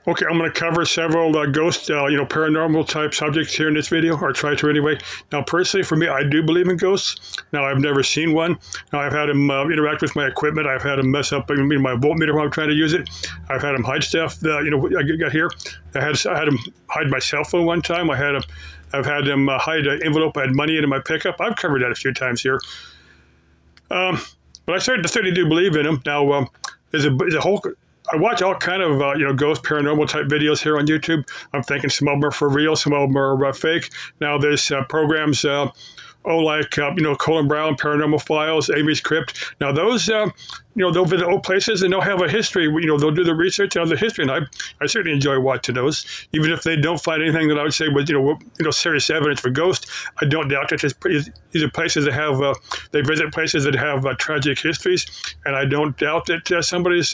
Okay, I'm going to cover several ghost, paranormal type subjects here in this video, or try to anyway. Now, personally, for me, I do believe in ghosts. Now, I've never seen one. Now, I've had them interact with my equipment. I've had them mess up my voltmeter while I'm trying to use it. I've had them hide stuff. I got here. I had them hide my cell phone one time. I've had them hide an envelope I had money in my pickup. I've covered that a few times here. But I certainly do believe in them. Now, there's a whole. I watch all kind of ghost paranormal type videos here on YouTube. I'm thinking some of them are for real, some of them are fake. Now there's programs like Colin Brown, Paranormal Files, Amy's Crypt. Now those they'll visit old places and they'll have a history. They'll do the research on the history, and I certainly enjoy watching those. Even if they don't find anything that I would say was serious evidence for ghosts, I don't doubt that these are places that have they visit places that have tragic histories, and I don't doubt that somebody's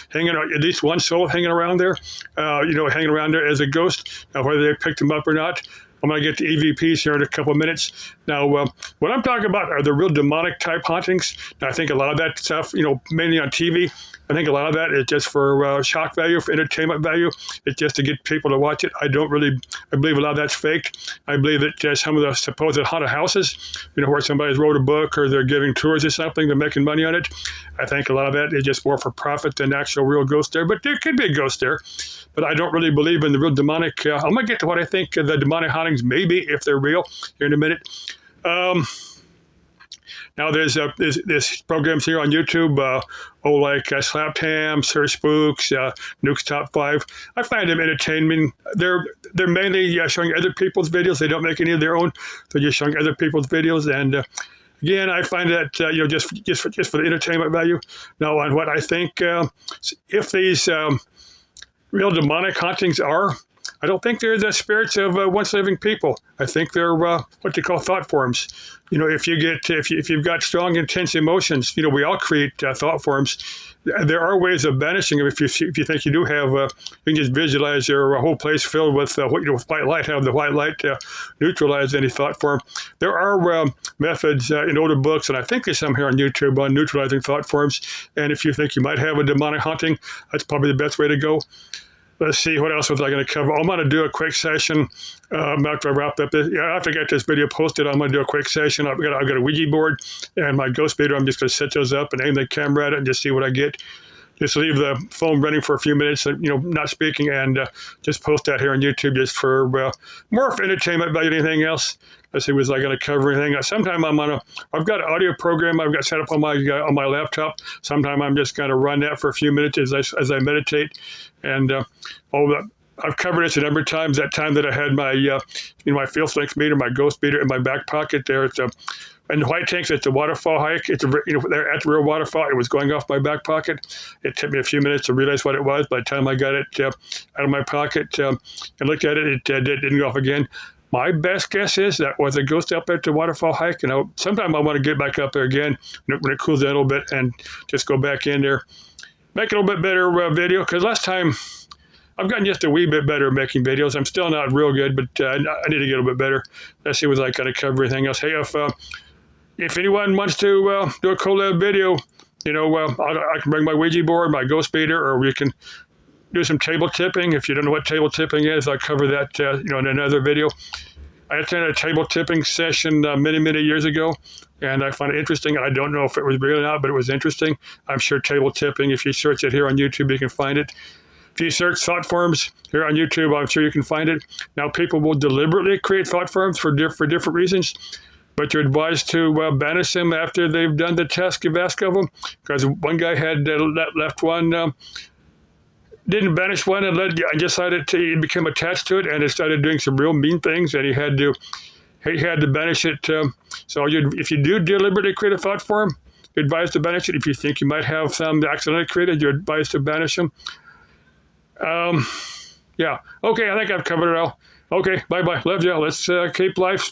hanging out, at least one soul hanging around there, hanging around there as a ghost. Now whether they picked them up or not, I'm going to get to EVPs here in a couple of minutes. Now, what I'm talking about are the real demonic type hauntings. Now, I think a lot of that stuff, mainly on TV, I think a lot of that is just for shock value, for entertainment value. It's just to get people to watch it. I believe a lot of that's fake. I believe that some of the supposed haunted houses, where somebody's wrote a book or they're giving tours or something, they're making money on it. I think a lot of that is just more for profit than actual real ghost there. But there could be a ghost there. But I don't really believe in the real demonic. I'm going to get to what I think the demonic hauntings may be, if they're real, here in a minute. Now there's programs here on YouTube, like Slapped Ham, Sir Spooks, Nuke's Top 5. I find them entertaining. They're mainly showing other people's videos. They don't make any of their own. They're just showing other people's videos. And again, I find that just for the entertainment value. Now, on what I think, if these real demonic hauntings are, I don't think they're the spirits of once living people. I think they're what they call thought forms. If you've got strong, intense emotions, we all create thought forms. There are ways of banishing them. If you think you do have, you can just visualize your whole place filled with with white light. Have the white light neutralize any thought form. There are methods in older books, and I think there's some here on YouTube on neutralizing thought forms. And if you think you might have a demonic haunting, that's probably the best way to go. Let's see, what else was I going to cover? I'm going to do a quick session after I wrap up this. After I get this video posted, I'm going to do a quick session. I've got a Ouija board and my ghost meter. I'm just going to set those up and aim the camera at it and just see what I get. Just leave the phone running for a few minutes, not speaking, and just post that here on YouTube just for more for entertainment value than anything else. Let's see, was I going to cover anything? Sometime I've got an audio program I've got set up on my laptop. Sometime I'm just going to run that for a few minutes as I meditate. And I've covered this a number of times. That time that I had my my field strength meter, my ghost meter in my back pocket there. And the White Tanks at the waterfall hike, they're at the real waterfall. It was going off my back pocket. It took me a few minutes to realize what it was. By the time I got it out of my pocket and looked at it, it didn't go off again. My best guess is that was a ghost up at the waterfall hike. Sometime I want to get back up there again when it cools down a little bit and just go back in there. Make a little bit better video, because last time I've gotten just a wee bit better at making videos. I'm still not real good, but I need to get a little bit better. Let's see, was I going to cover everything else. Hey, if anyone wants to do a collab video, I can bring my Ouija board, my ghost meter, or we can do some table tipping. If you don't know what table tipping is, I'll cover that in another video. I attended a table tipping session many years ago, and I found it interesting. I don't know if it was real or not, but it was interesting. I'm sure table tipping, if you search it here on YouTube, you can find it. If you search thought forms here on YouTube, I'm sure you can find it. Now, people will deliberately create thought forms for different reasons, but you're advised to banish them after they've done the test you've asked of them, because one guy had left one, didn't banish one, and I decided he became attached to it, and it started doing some real mean things, and he had to banish it. So if you do deliberately create a thought form, you're advised to banish it. If you think you might have some accidentally created, you're advised to banish them. Yeah. Okay, I think I've covered it all. Okay, bye-bye. Love you. Let's keep life